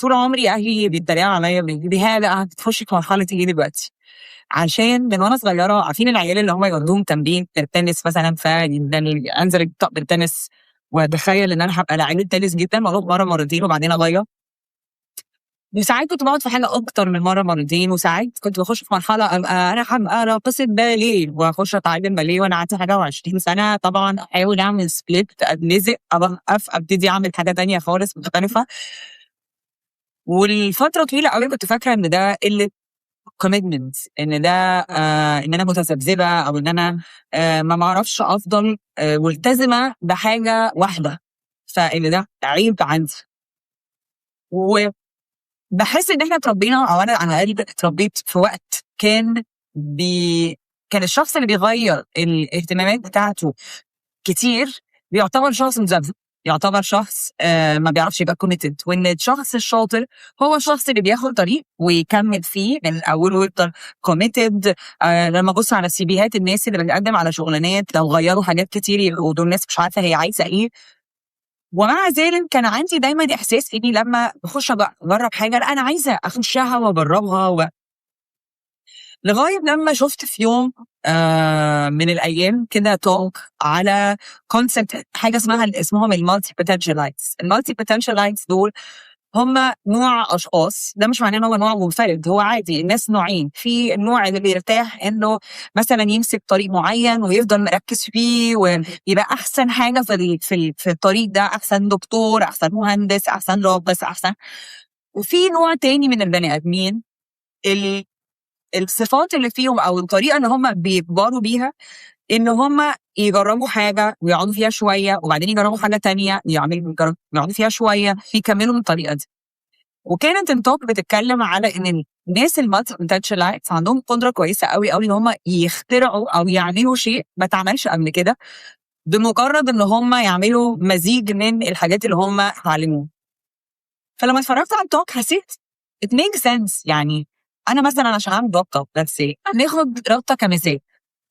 طول عمري اهلي بيتريقوا عليا بهذا هتخشي في مرحله ايه دلوقتي، عشان من وانا صغيره عارفين العيال اللي هم يودوهم تمرين التنس مثلا، فانزل طق التنس واتخيل ان انا هبقى لعيبه تنس جدا، مره مرتين وبعدين اغير. وساعات كنت بقعد في حاجه اكتر من مره مرتين، وساعات كنت بخش في مرحله ابقى انا هبقى راقصه باليه واخش اتعلم باليه وانا عندي حاجه و20 سنه، طبعا احاول اعمل سبليت اتنزق اوقف ابتدي اعمل حاجه تانية خالص مختلفه. والفتره طويله قوي كنت فاكره ان ده قله كوميتمنت، ان ده ان انا متذبذبه، او ان انا ما بعرفش افضل ملتزمه بحاجه واحده، فان ده عيب عندي. وبحس ان احنا اتربينا، او انا على الاقل اتربيت في وقت كان الشخص اللي بيغير الاهتمامات بتاعته كتير بيعتبر شخص مذبذب، يعتبر شخص ما بيعرفش يبقى كوميتد، وان الشخص الشاطر هو الشخص اللي بياخد طريق ويكمل فيه من اوله ويفضل كوميتد. لما ابص على سيفيهات الناس اللي بتقدم على شغلانات لو غيروا حاجات كتير يبقوا دول الناس مش عارفه هي عايزه ايه. ومع ذلك كان عندي دايما احساس اني لما بخش اجرب حاجه لا انا عايزه اخشها واجربها لغايه لما شفت في يوم من الايام كده توك على كونسبت حاجه اسمهم المالتي بوتنشالايتس. المالتي بوتنشالايتس دول هم نوع اشخاص، ده مش معناه ان هو نوع منفرد، هو عادي الناس نوعين. في النوع اللي بيرتاح انه مثلا يمسك طريق معين ويفضل مركز فيه ويبقى احسن حاجه في الطريق ده، احسن دكتور، احسن مهندس، احسن راقص، احسن. وفي نوع تاني من البني ادمين الصفات اللي فيهم او الطريقه اللي هم بيكبروا بيها ان هم يجربوا حاجه ويقعدوا فيها شويه وبعدين يجربوا حاجه تانية يقعدوا فيها شويه يكملوا من الطريقه دي. وكانت التوك بتتكلم على ان الناس المالتي بوتنشالايتس عندهم قدره كويسه قوي قوي ان هم يخترعوا او يعملوا شيء ما اتعملش قبل كده بمجرد ان هم يعملوا مزيج من الحاجات اللي هم اتعلموها. فلما اتفرجت على التوك حسيت it makes sense. يعني انا مثلا عشان اعمل رابطه ناخد رابطه كمثال.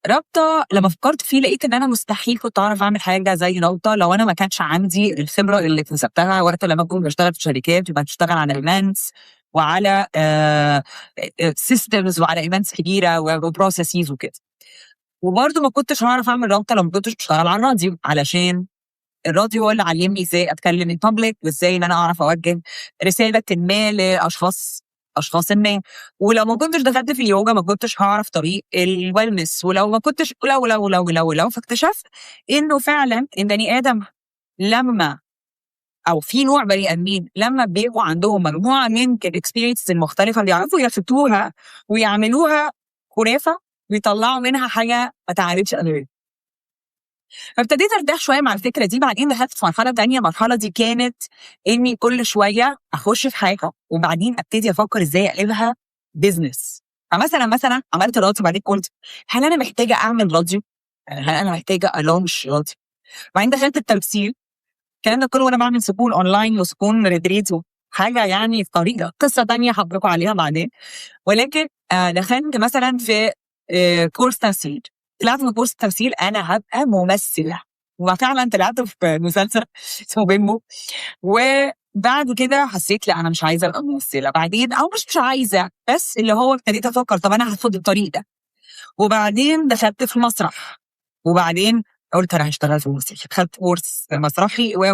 رابطه لما فكرت فيه لقيت ان انا مستحيل كنت اعرف اعمل حاجه زي رابطه لو انا ما كانش عندي الخبره اللي اكتسبتها وقت لما كنت بشتغل في شركات يبقى بشتغل على ايفنتس وعلى سيستمز وعلى ايفنتس كبيره وبروسيسز وكده. وبرده ما كنتش هعرف اعمل رابطه لو ما كنتش بشتغل على الراديو، علشان الراديو هو اللي علمني ازاي اتكلم ان بابليك وازاي ان انا اعرف اوجه رساله ما اشخاص ما. ولو ما كنتش دخلت في اليوجا ما كنتش هعرف طريق الويلنس، ولو ما كنتش لو فاكتشفت انه فعلا البني ادم لما او في نوع بني ادمين لما بيبقوا عندهم مجموعه من الاكسبيرينسز المختلفه بيعرفوا يفتوها ويعملوها خرافه ويطلعوا منها حاجه ما اتعملتش قبل. فابتديت ارتاح شويه مع الفكره دي. بعدين دخلت في مرحله تانية، المرحله دي كانت اني كل شويه اخش في حاجه وبعدين ابتدي افكر ازاي اقلبها بزنس. فمثلا عملت راديو وبعدين قلت هل انا محتاجه اعمل راديو؟ هل انا محتاجه الونش راديو؟ وبعدين دخلت التمثيل، الكلام ده كله وانا بعمل سكون اونلاين وسكون ريتريت حاجه يعني في طريقه قصه تانية هحكي عليها بعدين. ولكن دخلت مثلا في كورس تمثيل. طلعت من كورس التمثيل انا هبقى ممثله، وفعلا طلعت في مسلسل اسمه بيمبو. وبعد كده حسيت لا انا مش عايزه ابقى ممثله بعدين، او مش عايزه، بس اللي هو ابتديت افكر طب انا هاخد الطريق ده. وبعدين دخلت في المسرح، وبعدين قلت انا هشتغل في الموسيقى، خدت كورس مسرحي و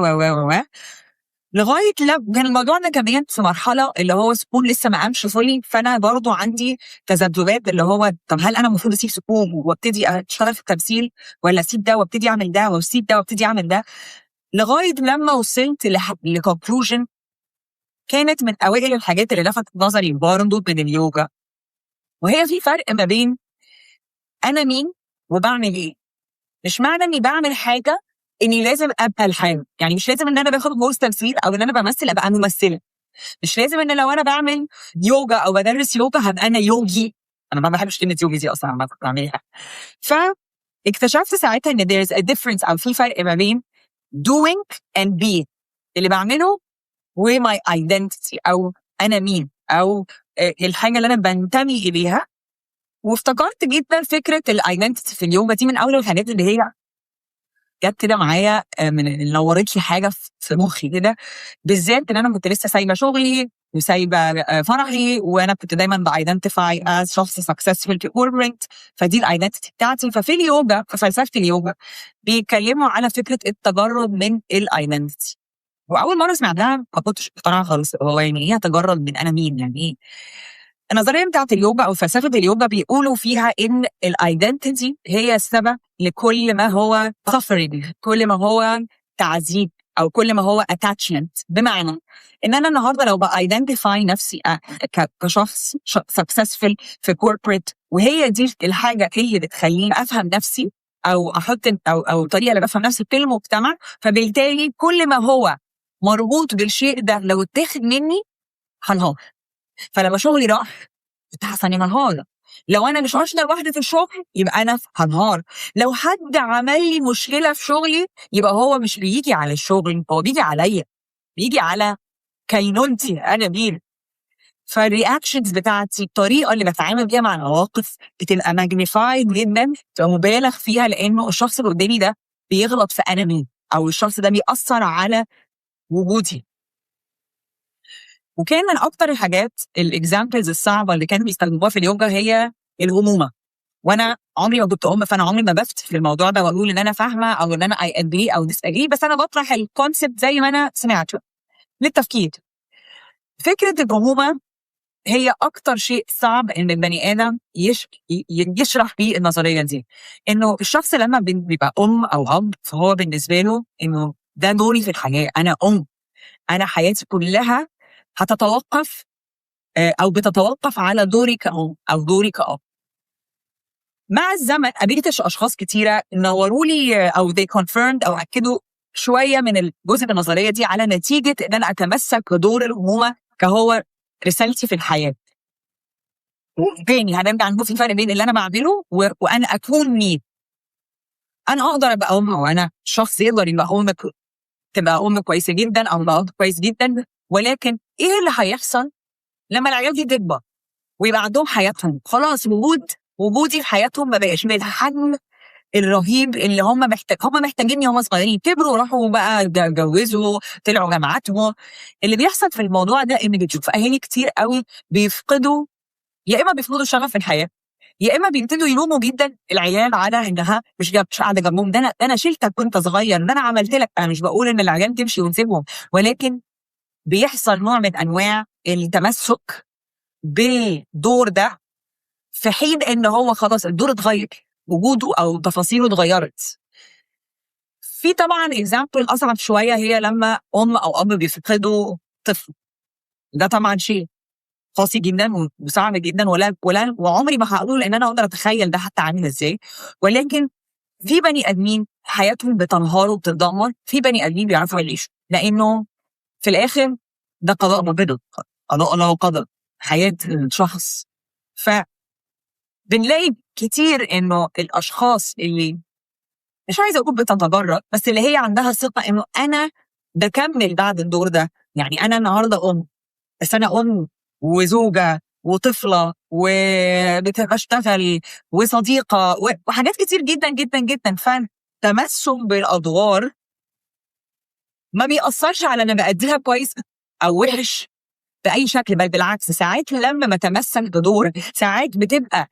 لغايه كان الموضوع ده كمان في مرحله اللي هو سكون لسه ما قامش فولي، فانا برضو عندي تذبذبات اللي هو طب هل انا المفروض اسيب سكون وابتدي اشتغل في التمثيل، ولا اسيب ده وابتدي اعمل ده، واسيب ده وابتدي اعمل ده، لغايه لما وصلت لكونكلوجن كانت من اوائل الحاجات اللي لفتت نظري برضو من اليوجا. وهي في فرق ما بين انا مين وبعمل ايه. مش معنى اني بعمل حاجه اني لازم ابقى الحاجه، يعني مش لازم ان انا باخد كورس تمثيل او ان انا بمثل ابقى ممثله. مش لازم ان لو انا بعمل يوجا او بدرس يوجا هبقى انا يوجي. انا ما بحبش كلمه يوجي دي اصلا، ما كنت بعملها. فاكتشفت ساعتها ان there's a difference او في فرق ما بين doing and be، اللي بعمله و my identity او انا مين او الحاجه اللي انا بنتمي اليها. وافتكرت جدا فكره الايدنتيتي في اليوجا دي من اول الحاجات اللي هي جت كده معايا، من نورت لي حاجه في مخي كده، بالذات ان انا كنت لسه سايبه شغلي وسايبه فرحي، وانا كنت دايما بايدنتيفاي از شخص سكسسفul في كوربريت، فدي الايدنتيتي بتاعتي. ففي اليوجا، في فلسفه اليوجا، بيتكلموا على فكره التجرد من الايدنتيتي. واول مره سمعتها ما كنتش مقتنعه خالص، هو يعني ايه اتجرد من انا مين؟ يعني ايه؟ النظريه بتاعت اليوجا او فلسفه اليوجا بيقولوا فيها ان الايدنتيتي هي السبب لكل ما هو suffering، كل ما هو تعذيب، او كل ما هو attachment. بمعنى ان انا النهارده لو بايدنتيفاي نفسي كشخص successful في corporate، وهي دي الحاجه اللي بتخليني افهم نفسي او احط او الطريقه اللي بفهم نفسي في المجتمع، فبالتالي كل ما هو مربوط بالشيء ده لو اتاخد مني هنهار. فلما شغلي راح كنت حاسه اني منهاره. لو انا مش واحده لوحدي في الشغل يبقى انا هنهار. لو حد عمل لي مشكله في شغلي يبقى هو مش بيجي على الشغل، هو بيجي عليا، بيجي على كينونتي انا مين. فالرياكشنز بتاعتي، الطريقه اللي بتعامل بيها مع المواقف بتبقى ماجنيفايد جدا، بتبقى مبالغ فيها، لانه الشخص اللي قدامي ده بيغلط في انا مين، او الشخص ده بيأثر على وجودي. وكان من اكتر الحاجات الاكزامبلز الصعبه اللي كانوا بيستخدموها في اليوجا هي الامومه. وانا عمري ما كنت فانا عمري ما بفتي في الموضوع ده واقول ان انا فاهمه او ان انا اي اجري او ديس اجري، بس انا بطرح الكونسبت زي ما انا سمعته للتفكير. فكره الامومه هي اكتر شيء صعب ان البني ادم يشرح بيه النظريه دي. انه الشخص لما بيبقى ام او اب، فهو بالنسبه له انه ده دوري في الحياه، انا ام، انا حياتي كلها هتتوقف او بتتوقف على دوري كأم او دوري كأب. مع الزمن قابلت اشخاص كتيره نوروا لي او they confirmed او اكدوا شويه من الجزء من النظريه دي على نتيجه ان انا اتمسك بدور الامومه كهو رسالتي في الحياه. تاني هنرجع نقول في فرق بين اللي انا بعمله وانا اكون مين. انا اقدر ابقى ام، وانا شخص يقدر يبقى ام، تبقى ام كويسه جدا او اب كويس جدا، ولكن ايه اللي هيحصل لما العيال دي تكبر ويبقى عندهم حياتهم؟ خلاص وجودي في حياتهم ما بقاش بالحجم الرهيب اللي هم محتاجيني. هم صغيرين كبروا راحوا بقى اتجوزوا طلعوا جامعاتهم. اللي بيحصل في الموضوع ده ان بتشوف اهالي كتير قوي بيفقدوا، يا اما بيفقدوا شغف في الحياه، يا اما بيبتدوا يلوموا جدا العيال على انها مش قاعده جنبهم. ده انا شلتك وانت صغير، ده انا عملت لك. انا مش بقول ان العيال تمشي ونسيبهم، ولكن بيحصل نوع من انواع التمسك بالدور ده في حين ان هو خلاص الدور اتغير، وجوده او تفاصيله اتغيرت. في طبعا اكزامبل اصعب شويه، هي لما ام او اب بيفقدوا طفل. ده طبعا شيء قاسي جدا وصعب جدا، ولا وعمري ما هقول ان انا اقدر اتخيل ده حتى عامل ازاي. ولكن في بني ادمين حياتهم بتنهار وبتتدمر، في بني ادمين بيعرفوا يعيشوا، لانه في الاخر ده قضاء ربنا، قضاء الله وقدر حياه الشخص. فبنلاقي كتير انه الاشخاص اللي مش عايزه اقول بتتجرأ، بس اللي هي عندها ثقه انه انا بكمل بعد الدور ده. يعني انا النهارده ام، بس انا ام وزوجه وطفله وبشتغل وصديقه وحاجات كتير جدا جدا جدا. فالتمسك بالادوار ما بيأثرش على انا بأديها كويس او وحش باي شكل، بل بالعكس ساعات لما بتمسك بدور ساعات بتبقى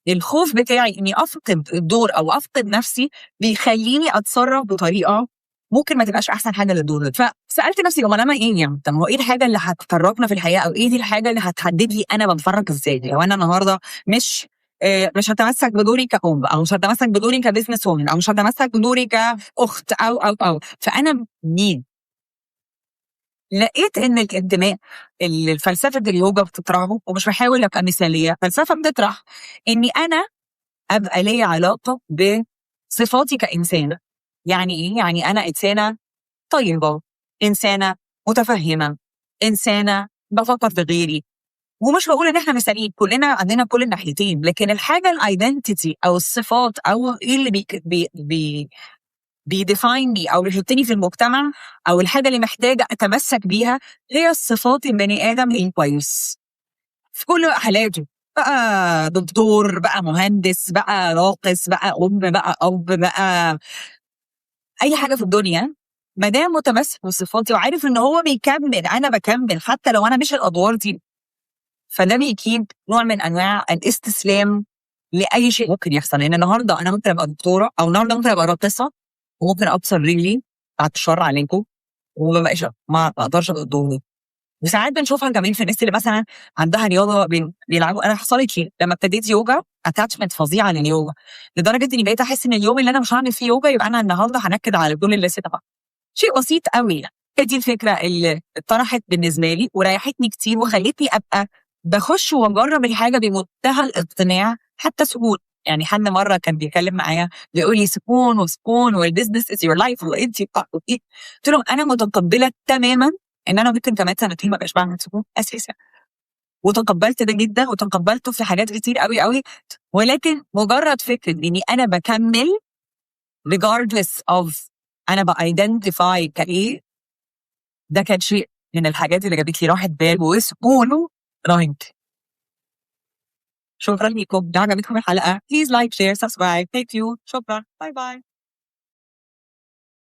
الخوف بتاعي اني افقد الدور او افقد نفسي بيخليني اتصرف بطريقه ممكن ما تبقاش احسن حاجه للدور ده. فسالت نفسي امال انا ايه؟ يعني طب هو ايه الحاجه اللي هتفرقنا في الحياه، او ايه دي الحاجه اللي هتحدد لي انا بتفرج ازاي؟ لو انا النهارده مش هتمسك بدوري كأم، او مش هتمسك بدوري كبزنس وومن، او مش هتمسك بدوري كاخت او فانا مين؟ لقيت ان الانتماء اللي فلسفه اليوجا بتطرحه، ومش بحاول ابقى مثاليه، فلسفه بتطرح اني انا ابقى ليا علاقه بصفاتي كانسانه. يعني ايه؟ يعني انا انسانه طيبه، انسانه متفهمه، انسانه بفكر في غيري. ومش بقول ان احنا مثاليين، كلنا عندنا كل الناحيتين، لكن الحاجه الايدنتيتي او الصفات او ايه اللي بيديفايني او بيحطني في المجتمع، او الحاجه اللي محتاجه اتمسك بيها، هي الصفات البني ادم الكويس في كل حالاته. بقى دكتور، بقى مهندس، بقى راقص، بقى ام، بقى اب، بقى اي حاجه في الدنيا. ما دام متمسك بصفاتي وعارف ان هو بيكمل، انا بكمل حتى لو انا مش الادوار دي، فده بيكيد نوع من انواع الاستسلام لاي شيء ممكن يحصل. لان النهارده انا ممكن ابقى دكتوره، او النهارده ممكن ابقى راقصه، وممكن ابصر رجلي بعد الشر عليكم وما بقاش ما اقدرش اقدرهم. وساعات بنشوفها كمان في الناس اللي مثلا عندها رياضه بيلعبوا. انا حصلت لي لما ابتديت يوجا اتاتشمنت فظيعه لليوجا، لدرجه اني بقيت احس ان اليوم اللي انا مش هعمل فيه يوجا يبقى انا النهارده هنكد على دول اللي طبعا. شيء بسيط قوي يعني. هي دي الفكره اللي اتطرحت بالنسبه لي وريحتني كتير وخلتني ابقى بخش واجرب الحاجه بمنتهى الاقتناع حتى سكون. يعني حد مره كان بيتكلم معايا بيقول لي سكون وسكون والبيزنس از يور لايف وانت ايه. قلت له انا متقبله تماما ان انا ممكن كمان سنتين ما بقاش بعمل سكون اساسا، وتقبلت ده جدا وتقبلته في حاجات كتير قوي قوي. ولكن مجرد فكره اني انا بكمل regardless of انا بايدنتيفاي كايه، ده كان شيء من الحاجات اللي جابت لي راحه بال وسكون رهيب. شكرا لكم، ده عجبتكم الحلقه. Please like share subscribe. Thank you. شكرا. باي باي.